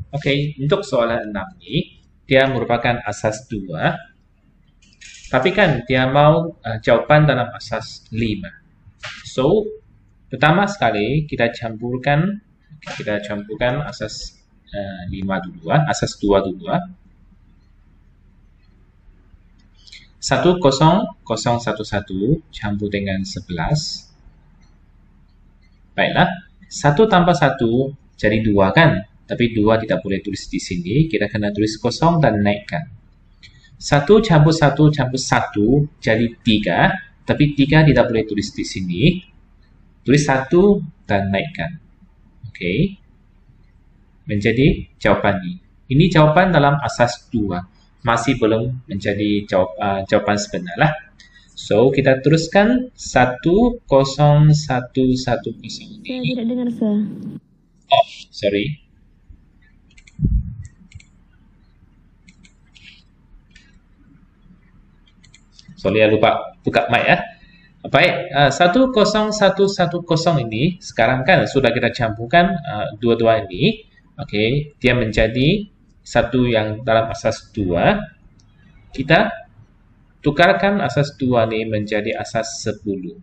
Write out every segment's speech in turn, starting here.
Oke, untuk soalan 6 ini, dia merupakan asas 2, tapi kan dia mau jawaban dalam asas 5. So, pertama sekali kita campurkan asas 5 dulu, asas 2 dulu. 10011 campur dengan 11. Baiklah, 1 tambah 1 jadi 2 kan? Tapi 2 tidak boleh tulis di sini, kita kena tulis kosong dan naikkan. 1 campur 1 campur 1 jadi 3, tapi 3 tidak boleh tulis di sini. Tulis 1 dan naikkan. Oke. Menjadi jawaban ini. Ini jawaban dalam asas 2. Masih belum menjadi jawaban sebenar lah. So, kita teruskan 10110 ini. Saya tidak dengar, Sir. Oh, sorry. Sorry, lupa buka mic ya. Baik, 10110 ini sekarang kan sudah kita campurkan dua-dua ini. Oke, dia menjadi satu yang dalam asas 2. Kita tukarkan asas 2 ini menjadi asas 10.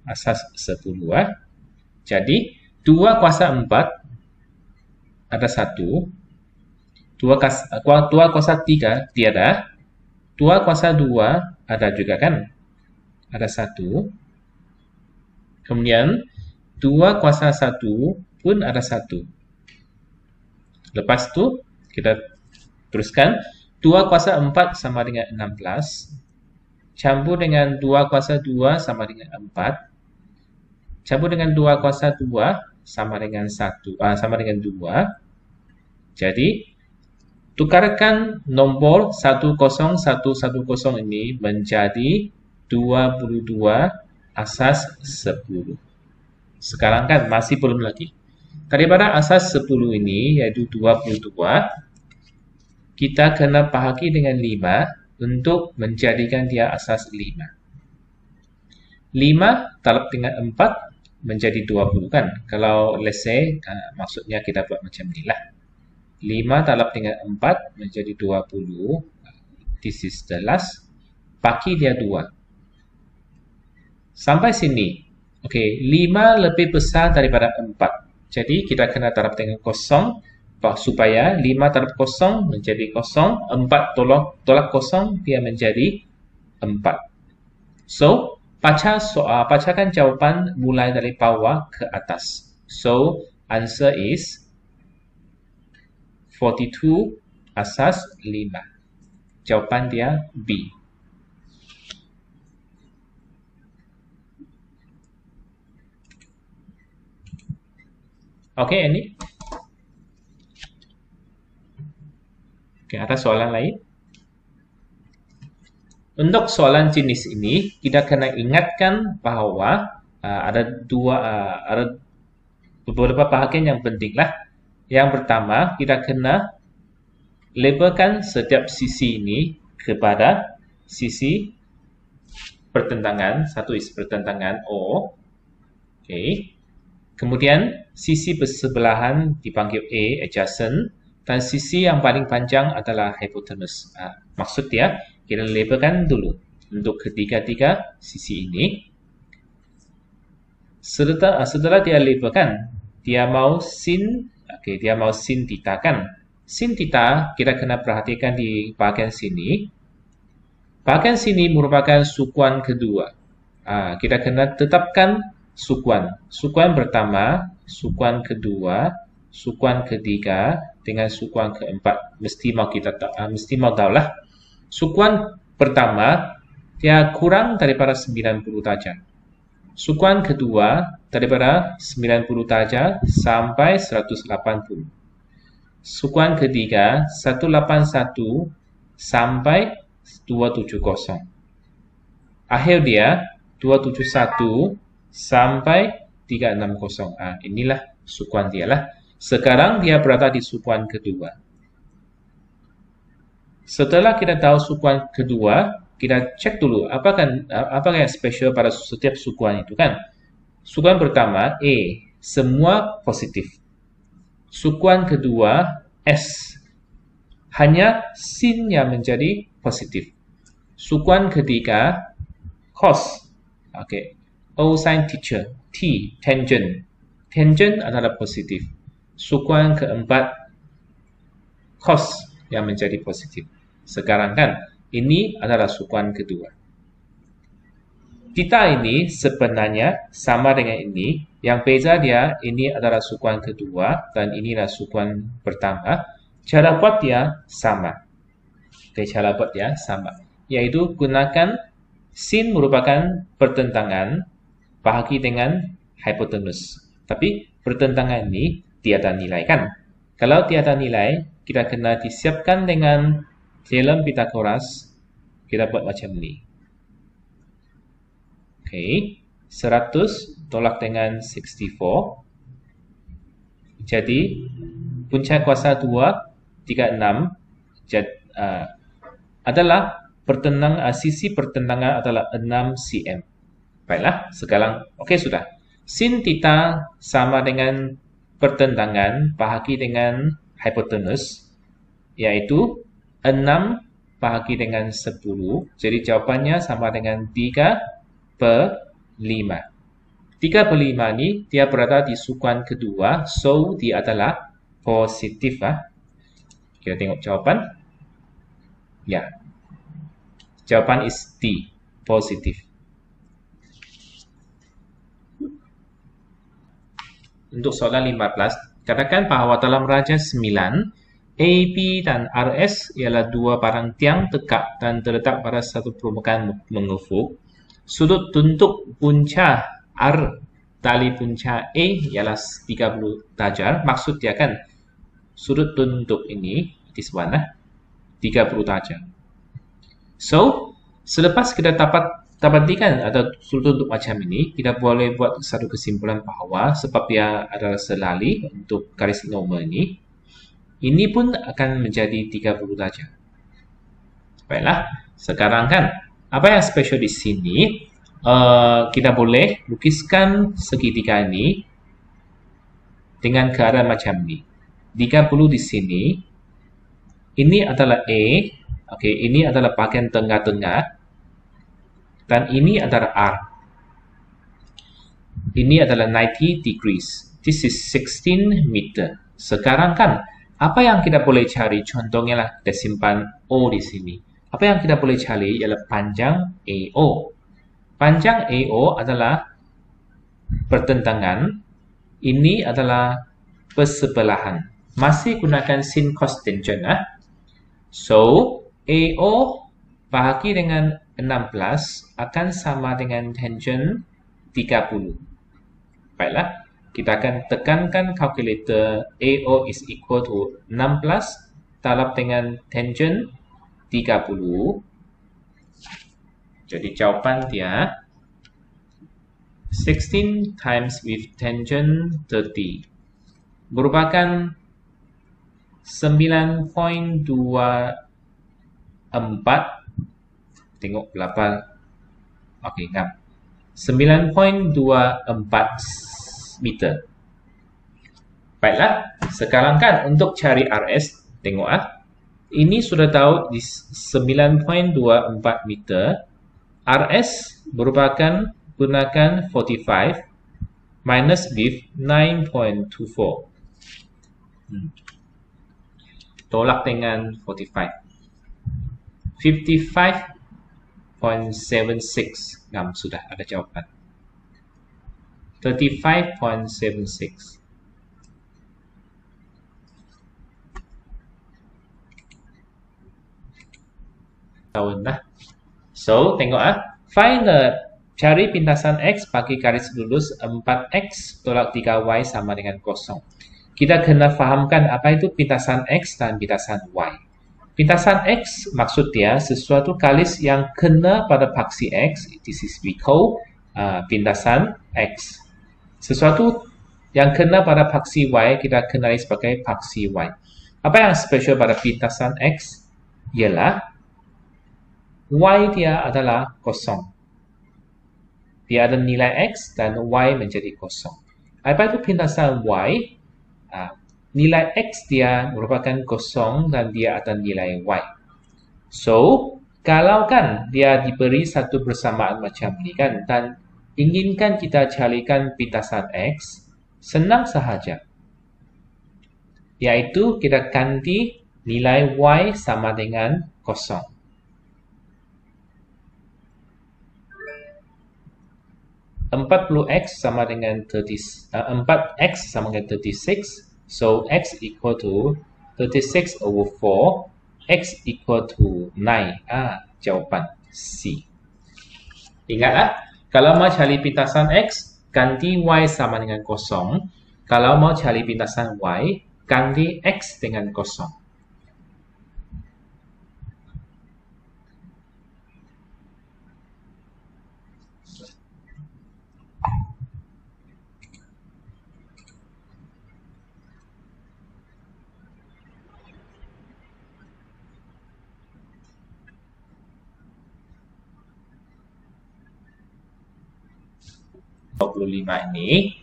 Asas 10 Jadi 2 kuasa 4 ada 1. 2 kuasa 3 tiada. 2 kuasa 2 ada juga kan? Ada 1. Kemudian 2 kuasa 1 pun ada 1. Lepas tu kita teruskan 2 kuasa 4 sama dengan 16. Campur dengan 2 kuasa 2 sama dengan 4. Campur dengan 2 kuasa 2 sama dengan 2. Jadi tukarkan nombor 10110 ini menjadi 22 asas 10. Sekarang kan masih belum lagi. Daripada asas 10 ini, yaitu 22, kita kena bahagi dengan 5 untuk menjadikan dia asas 5. 5 talab dengan 4 menjadi 20 kan? Kalau let's say, maksudnya kita buat macam ni lah. 5 talab dengan 4 menjadi 20. This is the last. Bagi dia 2. Sampai sini. Okey, 5 lebih besar daripada 4. Jadi kita kena taraf dengan kosong supaya 5 taraf kosong menjadi kosong, 4 tolak kosong dia menjadi 4. So, bacakan jawapan mulai dari bawah ke atas. So, answer is 42 asas 5. Jawapan dia B. Okey, Annie? Okey, ada soalan lain? Untuk soalan jenis ini, kita kena ingatkan bahawa ada beberapa bahagian yang penting lah. Yang pertama, kita kena labelkan setiap sisi ini kepada sisi pertentangan. Satu is pertentangan O. Okey. Kemudian, sisi bersebelahan dipanggil A, adjacent. Dan sisi yang paling panjang adalah hypotenuse. Maksud dia, kita labelkan dulu untuk ketiga-tiga sisi ini. Setelah dia labelkan, dia mau sin theta kan? Sin theta kita kena perhatikan di bahagian sini. Bahagian sini merupakan sukuan kedua. Kita kena tetapkan sukuan. Sukuan pertama, sukuan kedua, sukuan ketiga dengan sukuan keempat. Mesti mau tahu lah. Sukuan pertama dia kurang daripada 90 darjah. Sukuan kedua daripada 90 darjah sampai 180. Sukuan ketiga 181 sampai 270. Akhir dia 271 sampai 360. Inilah sukuan dia lah. Sekarang dia berada di sukuan kedua. Setelah kita tahu sukuan kedua, kita cek dulu apakah yang spesial pada setiap sukuan itu kan. Sukuan pertama, A, semua positif. Sukuan kedua, S, hanya sin yang menjadi positif. Sukuan ketiga, cos. Okay. O sin teacher. T, tangent. Tangent adalah positif. Sukuan keempat, cos yang menjadi positif. Sekarang kan, ini adalah sukuan kedua. Theta ini sebenarnya sama dengan ini. Yang beza dia, ini adalah sukuan kedua dan inilah sukuan pertama. Cara buat dia sama. Okay, cara buat dia sama. Yaitu gunakan sin merupakan pertentangan bahagi dengan hipotenus. Tapi pertentangan ini tiada nilai kan? Kalau tiada nilai, kita kena disiapkan dengan teorem Pythagoras. Kita buat macam ini. Oke, 100 tolak dengan 64. Jadi, punca kuasa 2, 36 adalah sisi pertentangan adalah 6 cm. Baiklah, sekarang okey sudah. Sin theta sama dengan pertentangan bahagi dengan hipotenus, iaitu 6 bahagi dengan 10. Jadi jawapannya sama dengan 3/5. 3/5 ni dia berada di sukuan kedua, so dia adalah positif. Kita tengok jawapan. Ya. Jawapan is D, positif. Untuk soalan 15, katakan bahawa dalam raja 9, AB dan RS ialah dua barang tiang tegak dan terletak pada satu permukaan mengufuk. Sudut tuntuk punca R tali punca A ialah 30 darjah. Maksud dia kan, sudut tuntuk ini, this one 30 darjah. So, selepas kita dapatkan ada sudut tuntuk macam ini, kita boleh buat satu kesimpulan bahawa sebab dia adalah selali untuk garis normal ini pun akan menjadi 30 darjah. Baiklah, sekarang kan, apa yang special di sini, kita boleh lukiskan segitiga ini dengan keadaan macam ini. 30 di sini, ini adalah A, okay, ini adalah bahagian tengah-tengah, dan ini adalah R. Ini adalah 90 degrees. This is 16 meter. Sekarang kan, apa yang kita boleh cari? Contohnya lah, kita simpan O di sini. Apa yang kita boleh cari ialah panjang AO. Panjang AO adalah pertentangan. Ini adalah persebelahan. Masih gunakan sin cos tangent. So, AO bahagi dengan 16 akan sama dengan tangent 30. Baiklah, kita akan tekankan kalkulator. AO is equal to 16 talab dengan tangent 30. Jadi jawapan dia 16 times with tangent 30 merupakan 9.24. Tengok berapa. Okey, ngap. 9.24 meter. Baiklah, sekarang kan untuk cari RS, tengok ini sudah tahu di 9.24 meter. RS merupakan gunakan 45 minus with 9.24. Tolak dengan 45. 55.76. Sudah ada jawapan. 35.76. Tahun dah. So, tengok find cari pintasan X bagi garis lurus 4X tolak 3Y sama dengan 0. Kita kena fahamkan apa itu pintasan X dan pintasan Y. Pintasan X maksud dia sesuatu garis yang kena pada paksi X. This is we call pintasan X. Sesuatu yang kena pada paksi Y kita kenali sebagai paksi Y. Apa yang special pada pintasan X? Ialah Y dia adalah kosong. dia ada nilai X dan Y menjadi kosong. Apa itu pintasan Y? Nilai X dia merupakan kosong dan dia ada nilai Y. So, kalau kan dia diberi satu persamaan macam ni kan, dan inginkan kita carikan pintasan X, senang sahaja. Yaitu kita ganti nilai Y sama dengan kosong. 40x sama dengan 4x sama dengan 36. So x equal to 36 over 4. X equal to 9. Jawapan C. Ingatlah, kalau mau cari pintasan x, ganti y sama dengan kosong. Kalau mau cari pintasan y, ganti x dengan kosong. Ini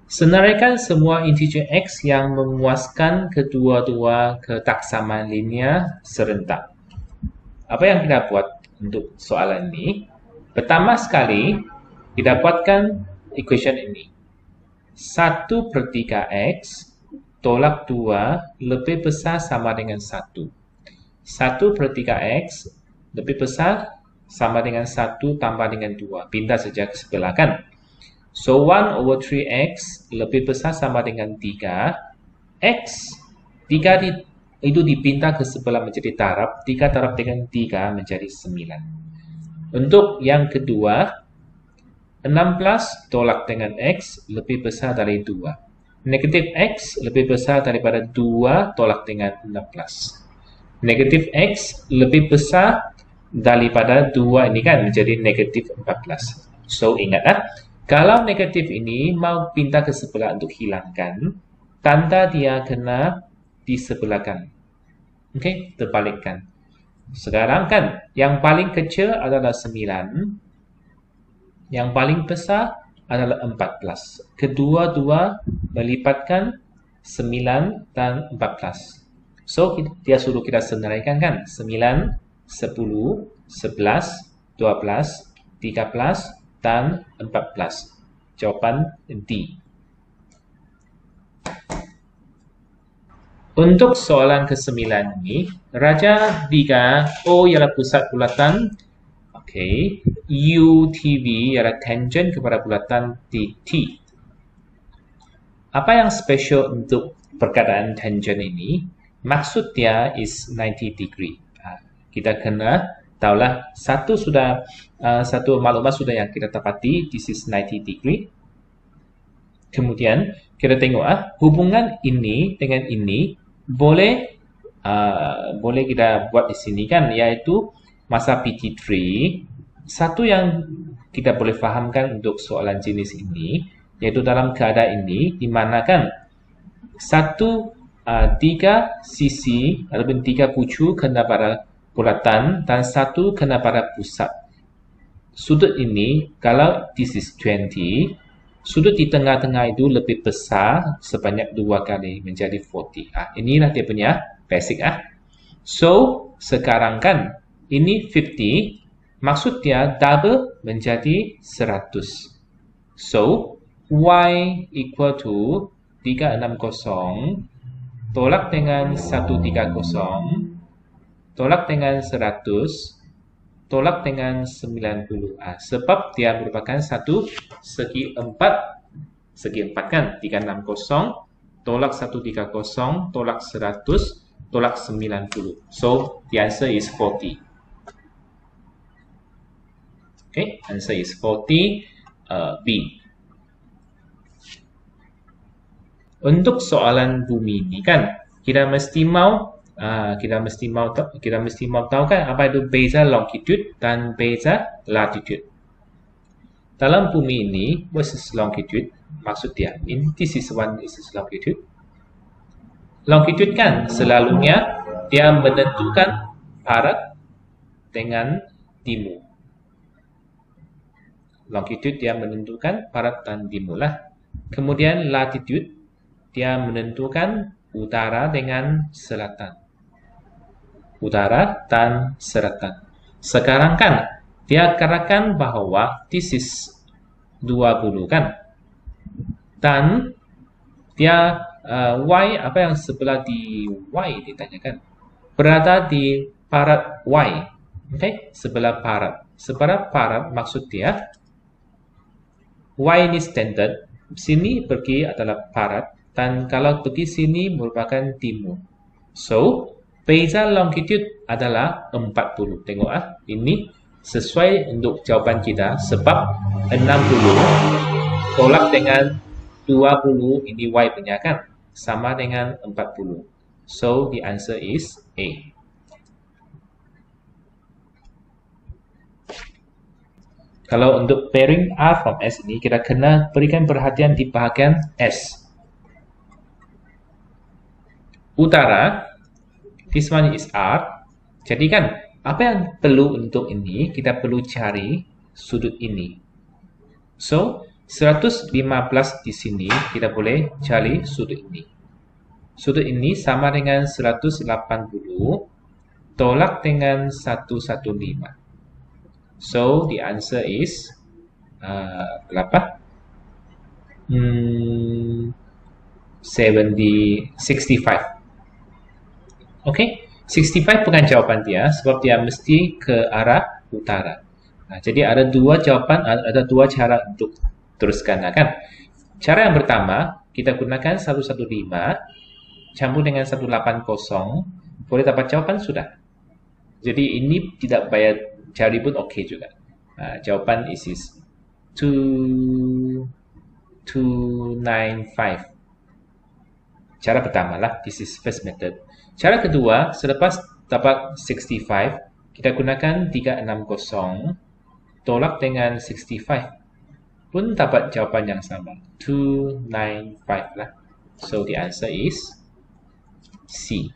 senaraikan semua integer x yang memuaskan kedua-dua ketaksaman linear serentak. Apa yang kita buat untuk soalan ini? Pertama sekali, kita buatkan equation ini. 1/3x tolak 2 lebih besar sama dengan 1. 1/3x lebih besar sama dengan 1 tambah dengan 2. Pindah saja ke sebelah kan. So 1/3x lebih besar sama dengan 3. X 3 itu dipindah ke sebelah menjadi darab. 3 darab dengan 3 menjadi 9. Untuk yang kedua, 16 tolak dengan x lebih besar dari 2. Negatif x lebih besar daripada 2 tolak dengan 16. Negatif x lebih besar daripada 2 ini kan menjadi negatif 14. So ingatlah, kalau negatif ini mau pindah ke sebelah untuk hilangkan, tanda dia kena disebelahkan. Okey, terbalikkan. Sekarang kan yang paling kecil adalah 9, yang paling besar adalah 14. Kedua-dua melipatkan 9 dan 14. So dia suruh kita senaraikan kan, 9 10, 11, 12, 13, dan 14. Jawapan D. Untuk soalan ke-9 ini, Raja 3, O ialah pusat bulatan. Okey. U, TV ialah tangent kepada bulatan DT. Apa yang special untuk perkataan tangent ini? Maksud dia is 90 degree. Kita kena tahulah satu maklumat sudah yang kita dapati, this is 90 degree. Kemudian kita tengok hubungan ini dengan ini boleh kita buat di sini kan, iaitu masa PT3. Satu yang kita boleh fahamkan untuk soalan jenis ini, iaitu dalam keadaan ini di mana kan tiga sisi ataupun tiga pucu kena pada bulatan dan satu kena pada pusat. Sudut ini, kalau this is 20, sudut di tengah-tengah itu lebih besar sebanyak 2 kali menjadi 40. Inilah dia punya basic. So, sekarang kan, ini 50, maksud dia double menjadi 100. So, Y equal to 360 tolak dengan 130 tolak dengan 100, tolak dengan 90. Sebab dia merupakan satu segi 4 kan, 360, tolak 130, tolak 100, tolak 90. So, the answer is 40. Okay, answer is 40, B. Untuk soalan bumi ini kan, kita mesti mau tahu kan apa itu beza longitude dan beza latitude. Dalam bumi ini, what is longitude? Maksud dia, this is longitude. Longitude kan selalunya dia menentukan barat dengan timur. Longitude dia menentukan barat dan timur lah. Kemudian latitude dia menentukan utara dengan selatan. Utara dan selatan. Sekarang kan dia katakan bahwa this is 20 kan. Dan dia Y, apa yang sebelah di Y ditanyakan, berada di barat Y. Okay? Sebelah barat. Sebelah barat maksud dia Y ini standard, sini pergi adalah barat, dan kalau pergi sini merupakan timur. So, beza longitude adalah 40. Tengok ini sesuai untuk jawaban kita sebab 60 tolak dengan 20, ini Y punya kan, sama dengan 40. So, the answer is A. Kalau untuk pairing R from S ini, kita kena berikan perhatian di bahagian S. Utara, this one is R. Jadi kan, apa yang perlu untuk ini, kita perlu cari sudut ini. So, 115 di sini, kita boleh cari sudut ini. Sudut ini sama dengan 180, tolak dengan 115. So, the answer is berapa? 65. Okay, 65 bukan jawaban dia sebab dia mesti ke arah utara. Nah, jadi ada dua jawaban, ada dua cara untuk teruskan kan. Cara yang pertama, kita gunakan 115 campur dengan 180, boleh dapat jawaban sudah. Jadi ini tidak bayar cari pun oke juga. Jawaban is 295. Cara pertama lah, this is first method. Cara kedua, selepas dapat 65, kita gunakan 360 tolak dengan 65 pun dapat jawaban yang sama, 295 lah. So the answer is C.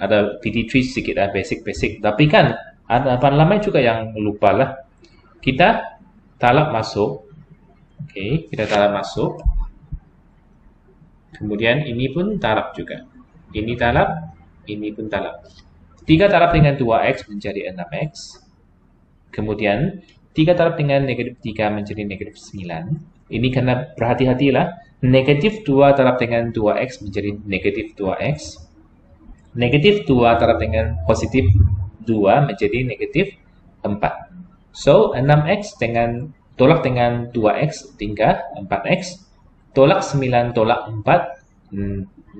Ada TD3 sedikit lah, basic. Tapi kan ada ramai juga yang lupa lah. Kita talak masuk. Oke, kita talak masuk. Kemudian ini pun talak juga. Ini talak, ini pun talak. 3 talak dengan 2x menjadi 6x. Kemudian 3 talak dengan negatif 3 menjadi negatif 9. Ini kena berhati-hatilah. Negatif 2 talak dengan 2x menjadi negatif 2x. Negatif 2 talak dengan positif 2 menjadi negatif 4. So, 6x dengan tolak dengan 2x tinggal 4x. Tolak 9 tolak 4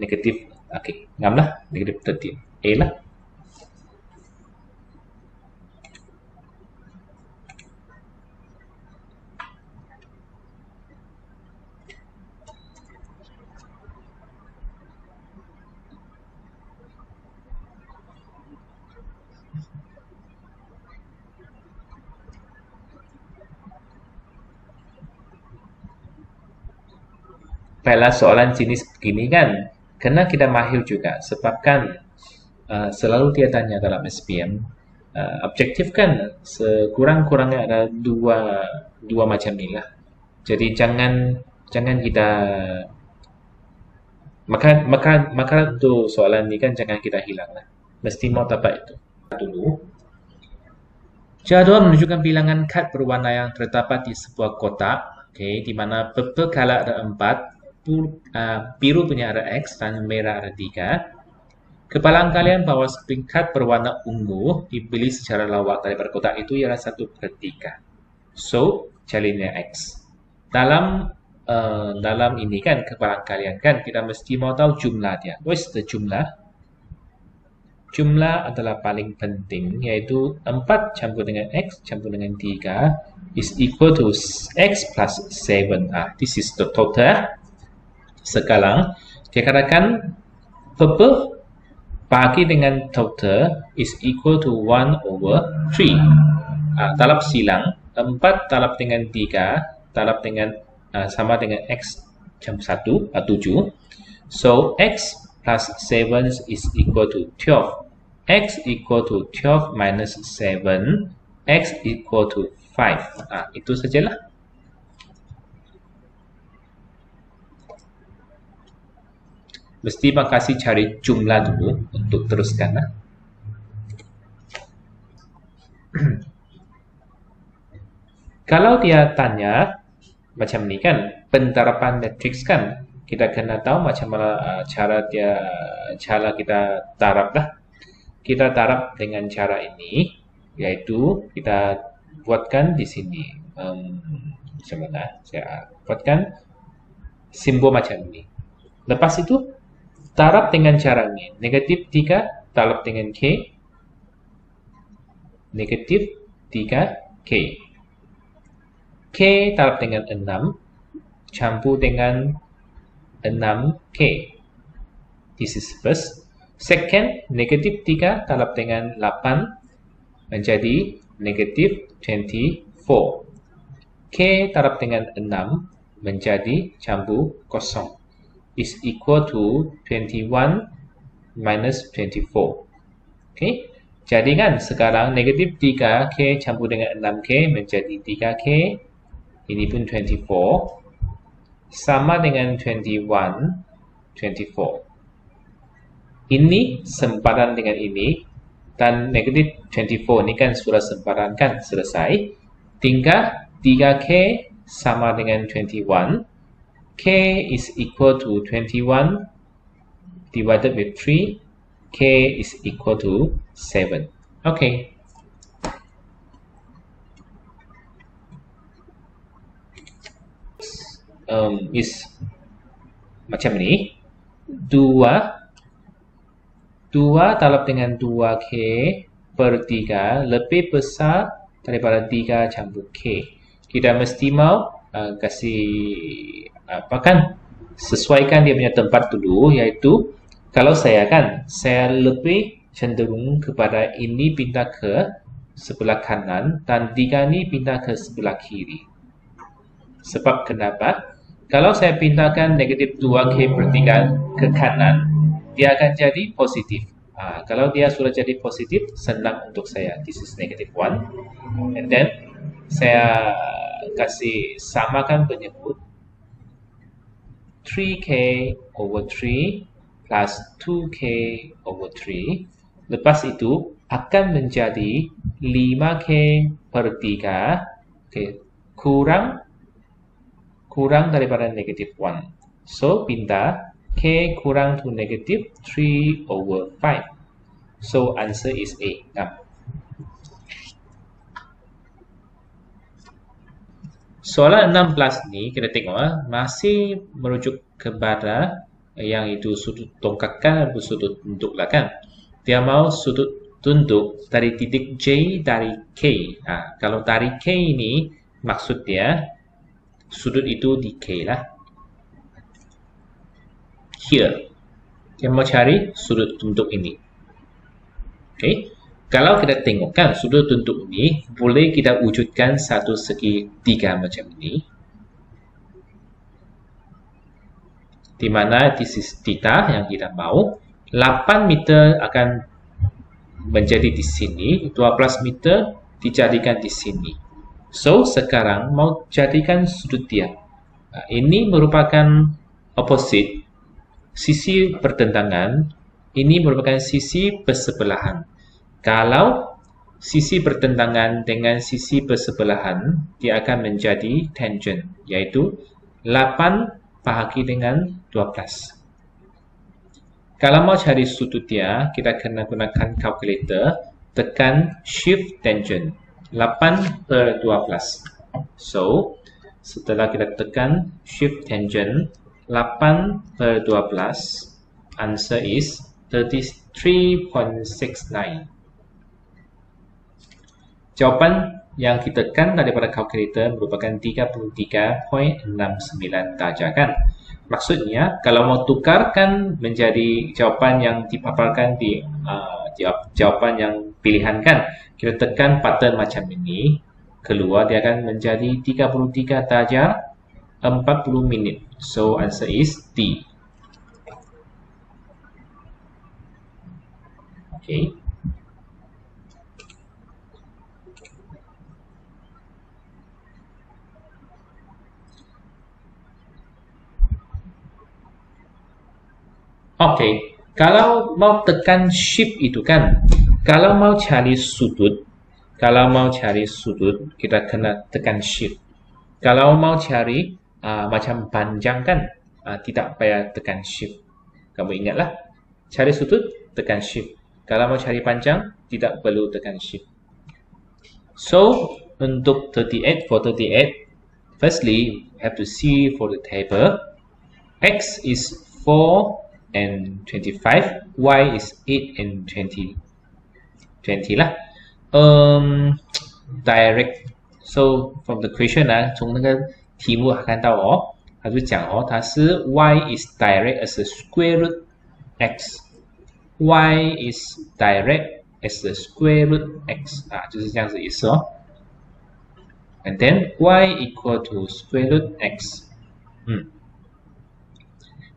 negatif. Oke, ngam lah, negatif 13. A lah. Baiklah, soalan jenis begini kan, kena kita mahir juga, sebab kan selalu dia tanya dalam SPM, objektif kan sekurang-kurangnya ada dua macam ni lah. Jadi jangan kita maka untuk soalan ni kan jangan kita hilang lah. Mesti mau dapat itu dulu. Jadual menunjukkan bilangan kad berwarna yang terdapat di sebuah kotak, di mana purple color ada 4. Biru punya ada X dan merah ada 3. Kepalang kalian bahwa spring card berwarna ungu dibeli secara lawak daripada kotak itu ialah 1/3. So, carinya X. Dalam ini kan, kepalang kalian kan, kita mesti mau tahu jumlah dia. What is the jumlah? Jumlah adalah paling penting, yaitu 4 campur dengan X campur dengan 3 is equal to X plus 7. This is the total. Sekarang, dia katakan purple bagi dengan total is equal to 1 over 3. Talab silang, 4 talab dengan 3, talab dengan sama dengan X campur 1, 7. So, X plus 7 is equal to 12. X equal to 12 minus 7, X equal to 5. Itu sajalah. Mesti makasih cari jumlah dulu untuk teruskan. Kalau dia tanya macam ni kan, pentarapan matriks kan, kita kena tahu macam mana cara kita tarap lah. Kita tarap dengan cara ini, yaitu kita buatkan di sini. Macam mana? Saya buatkan simbol macam ini. Lepas itu, tarap dengan cara ini. Negatif 3, tarap dengan K. Negatif 3, K. K tarap dengan 6, campur dengan 6K. This is first. Second, negatif 3 tarap dengan 8 menjadi negatif 24. K tarap dengan 6 menjadi campur kosong. Is equal to 21 minus 24. Okay. Jadi kan sekarang negatif 3K campur dengan 6K menjadi 3K. Ini pun 24. Sama dengan 21, 24. Ini sempadan dengan ini. Dan negatif 24 ini kan sudah sempadan kan, selesai. Tinggal 3K sama dengan 21. K is equal to 21 divided with 3. K is equal to 7. Okay. Is macam ni. 2 talab dengan 2K per 3 lebih besar daripada 3 campur K. Kita mesti mau kasih apa kan? Sesuaikan dia punya tempat dulu, iaitu kalau saya lebih cenderung kepada ini pindah ke sebelah kanan dan 3 ni pindah ke sebelah kiri. Sebab kenapa? Kalau saya pindahkan negatif 2K per 3 ke kanan, dia akan jadi positif. Kalau dia sudah jadi positif, senang untuk saya. This is negative 1. And then, saya kasih samakan penyebut. 3K over 3 plus 2K over 3. Lepas itu, akan menjadi 5K per 3. Okay. Kurang daripada negatif 1. So, pindah K kurang to negative 3 over 5. So, answer is A. Soalan 16 ni, kita tengok masih merujuk kepada yang itu sudut tongkatkan atau sudut tunduk lah kan. Dia mau sudut tunduk dari titik J dari K. Kalau dari K ini, maksud dia sudut itu di K lah. Here. Dia mau cari sudut tunduk ini. Okay. Kalau kita tengokkan sudut tunduk ini, boleh kita wujudkan satu segi 3 macam ini. Di mana this is theta yang kita mau. 8 meter akan menjadi di sini. 12 meter dijadikan di sini. So, sekarang mau jadikan sudut dia. Ini merupakan opposite. Sisi bertentangan, ini merupakan sisi bersebelahan. Kalau sisi bertentangan dengan sisi bersebelahan, dia akan menjadi tangent, yaitu 8 bahagi dengan 12. Kalau mau cari sudut dia, kita kena gunakan calculator, tekan shift tangent, 8 per 12. So, setelah kita tekan shift tangent, 8 per 12, answer is 33.69. Jawapan yang kita kan daripada kalkulator merupakan 33.69 darjah kan. Maksudnya kalau mau tukarkan menjadi jawapan yang dipaparkan di jawapan yang pilihan kan, kita tekan pattern macam ini, keluar dia akan menjadi 33 darjah 40 minit. So answer is D. Okay. Okey, kalau mau tekan shift itu kan, kalau mau cari sudut, kita kena tekan shift. Kalau mau cari macam panjang kan, tidak payah tekan shift. Kamu ingatlah, cari sudut tekan shift. Kalau mau cari panjang, tidak perlu tekan shift. So, untuk 38, firstly, we have to see for the table. X is 4 and 25, y is 8 and 20 lah. Direct. So from the question 从那个题目看到它就讲它是 y is direct as a square root x, y is direct as a square root x 就是这样子意思And then y equal to square root x.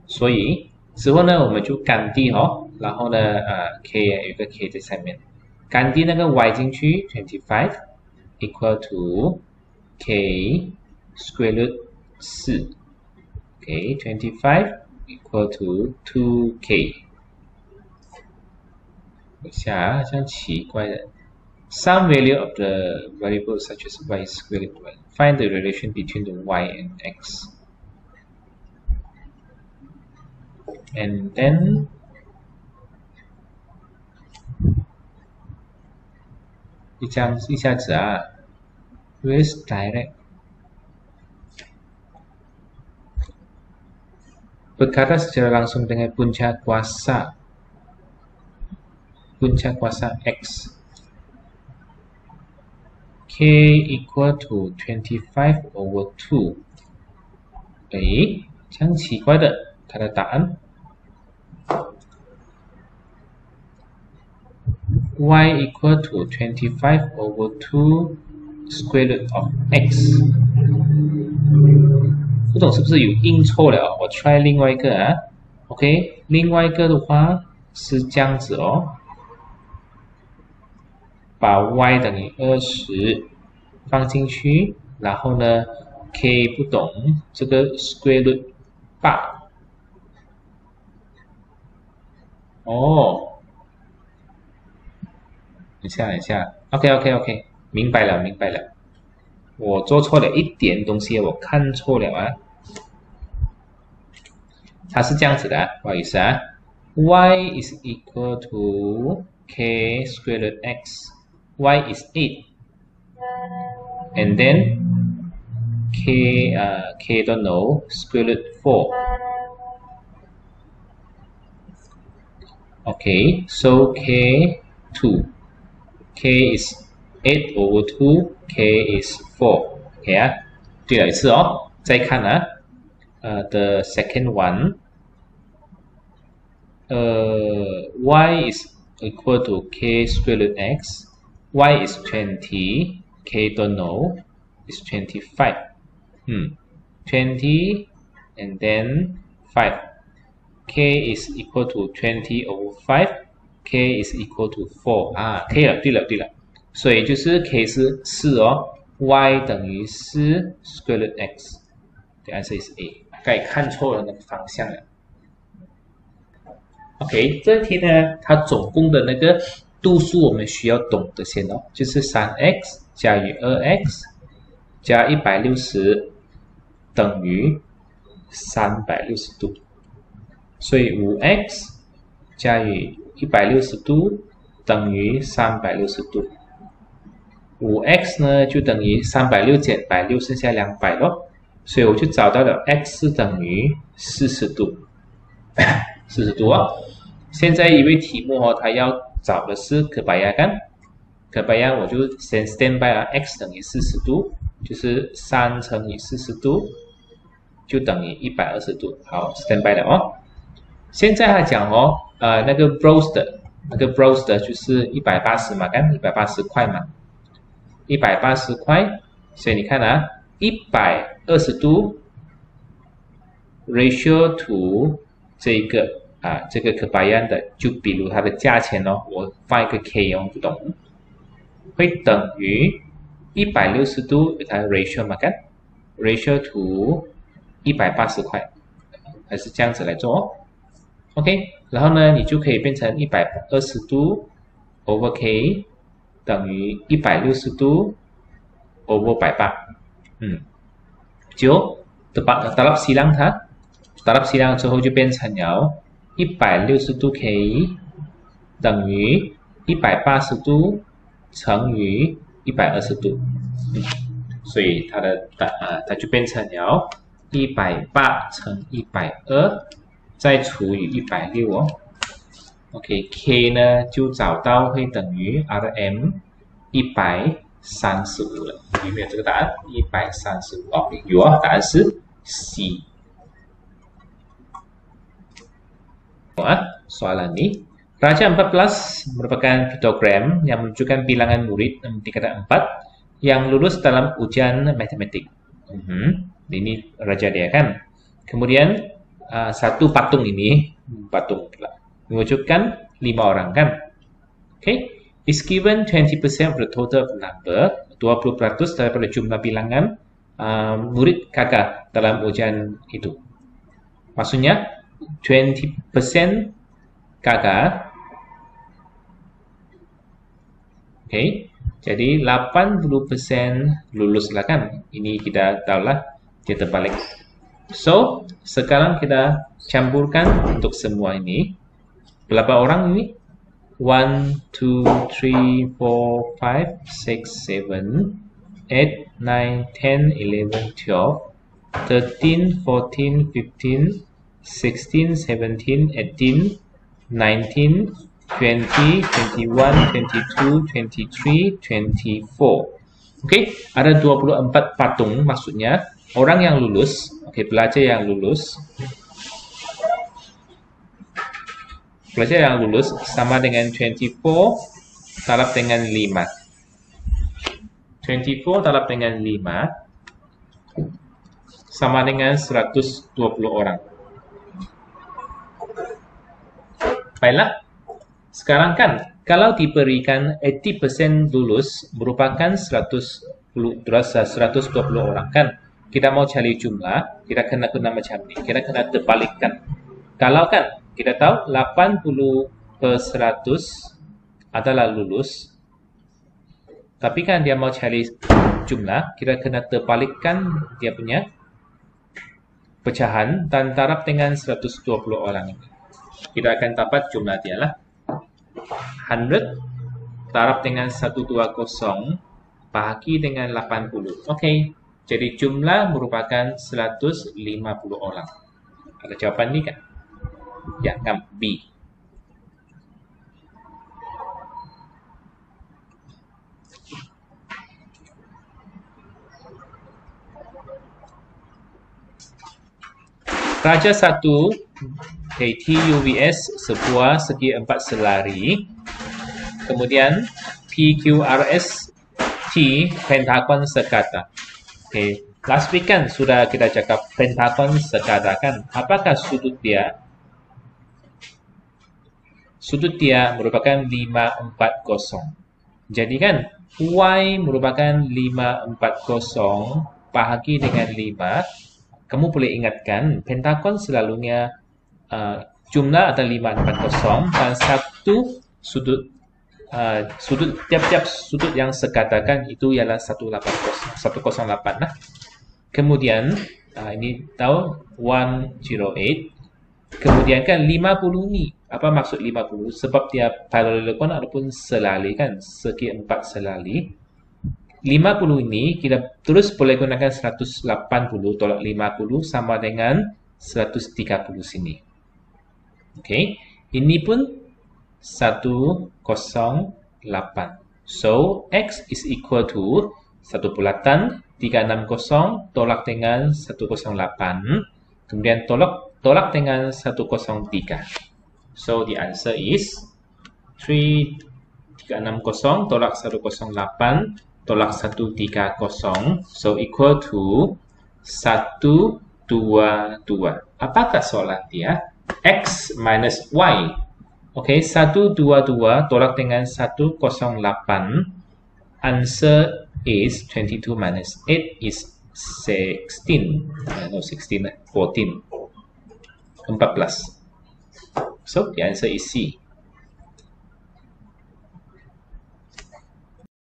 所以之后呢，我们就干地然后呢k 有一个 k 在上面，干地那个 y 进去25 equal to k square root 4 ，OK 25 equal to 2k。等一下好像奇怪的 ，some value of the variable such as y square root 1 find the relation between the y and x。And then一下子where's direct berkata secara langsung dengan punca kuasa x k equal to 25/2 这样奇怪的它的答案y equal to 25/2 square root of x 不懂是不是有印错了我 try 另外一个OK 另外一个的话是这样子把 y 等于20放进去然后呢 k 不懂这个 square root 8等一下 OK 明白了我做错了一点东西我看错了它是这样子的不好意思y is equal to k square root x y is 8 and then k don't know square root 4 okay so k 2 k is 8/2 k is 4 OK 对了一次再看the second one y is equal to k square root x y is 20 k don't know is 25 20 and then 5 k is equal to 20/5 k is equal to 4可以了对了所以就是 k 是4y 等于4 square root x the answer is A 该看错了那个方向了 OK 这题呢它总共的那个度数我们需要懂得先就是 3x 加以 2x 加160等于360度所以 5x 加以160度等于360度 5x 呢就等于360减160剩下200咯所以我就找到了 x 等于40度40度现在因为题目它要找的是kebanyakan kebayang 我就先 standby 啊 x 等于40度，就是3乘以40度就等于120度。好 ，standby 了哦。现在他讲哦，那个 roast 就是180嘛，看180块嘛，180块，所以你看啊，120度 ratio to 这个这个kebayang的，就比如它的价钱哦，我放一个 k 哦，不懂，会等于160度它的 ratio 嘛，看 ratio to 180块，还是这样子来做哦。OK， 然后呢，你就可以变成120度 over k 等于160度 over 180。就darab silang它，darab silang 之后就变成了160度 k 等于180度乘以120度，所以它就变成了180乘120，再除以160哦。OK，K 呢就找到会等于 RM 135了。有没有这个答案？135哦，有啊，答案是 C。Soalan ini, Raja 14 merupakan piktogram yang menunjukkan bilangan murid tingkatan 4 yang lulus dalam ujian matematik. Ini raja dia kan. Kemudian satu patung ini, menunjukkan 5 orang kan. Okay, is given 20% of the total number, 20% daripada jumlah bilangan murid kakak dalam ujian itu. Maksudnya 20% kakak. Okay, jadi 80% lulus lah kan. Ini kita tahulah dia terbalik. So, sekarang kita campurkan untuk semua ini. Berapa orang ini? 1, 2, 3, 4, 5, 6, 7, 8, 9, 10, 11, 12, 13, 14, 15, 16, 17, 18, 19, 20, 21, 22, 23, 24. Okey, ada 24 patung, maksudnya orang yang lulus, pelajar yang lulus. Pelajar yang lulus sama dengan 24 darab dengan 5. 24 darab dengan 5 sama dengan 120 orang. Baiklah. Sekarang kan, kalau diberikan 80% lulus merupakan 120 orang kan. Kita mau cari jumlah, kita kena guna macam ni. Kita kena terbalikkan. Kalau kan, kita tahu 80/100 adalah lulus. Tapi kan dia mau cari jumlah, kita kena terbalikkan dia punya pecahan dan darab dengan 120 orang ini. Kita akan dapat jumlah dia lah. 100 darab dengan 120 bahagi dengan 80. Okey, jadi jumlah merupakan 150 orang. Ada jawapan ni kan? Ya, ngam B. Raja 1 TUVS sebuah segi 4 selari. Kemudian PQRS T pentagon sekata. Okey, last week kan sudah kita cakap pentagon sekata kan. Apakah sudut dia? Sudut dia merupakan 540. Jadi kan Y merupakan 540 bahagi dengan 5. Kamu boleh ingatkan pentagon selalunya jumlah adalah 540 dan satu sudut tiap-tiap sudut yang sekatakan itu ialah 108 lah. Kemudian ini tahu 108. Kemudian kan 50 ni apa maksud 50? Sebab dia parallelogram ataupun selali kan, segi 4 selali. 50 ini kita terus boleh gunakan 180 tolak 50 sama dengan 130 sini. Okey, ini pun 108. So, X is equal to satu bulatan 360 tolak dengan 108. Kemudian tolak dengan 103. So, the answer is 360 tolak 108 tolak 130. So, equal to 122. Apakah soalan dia? X minus Y. Okay, 122 tolak dengan 108. Answer is 22 minus 8 is 16. No, 16, 14. 14. So, the answer is C.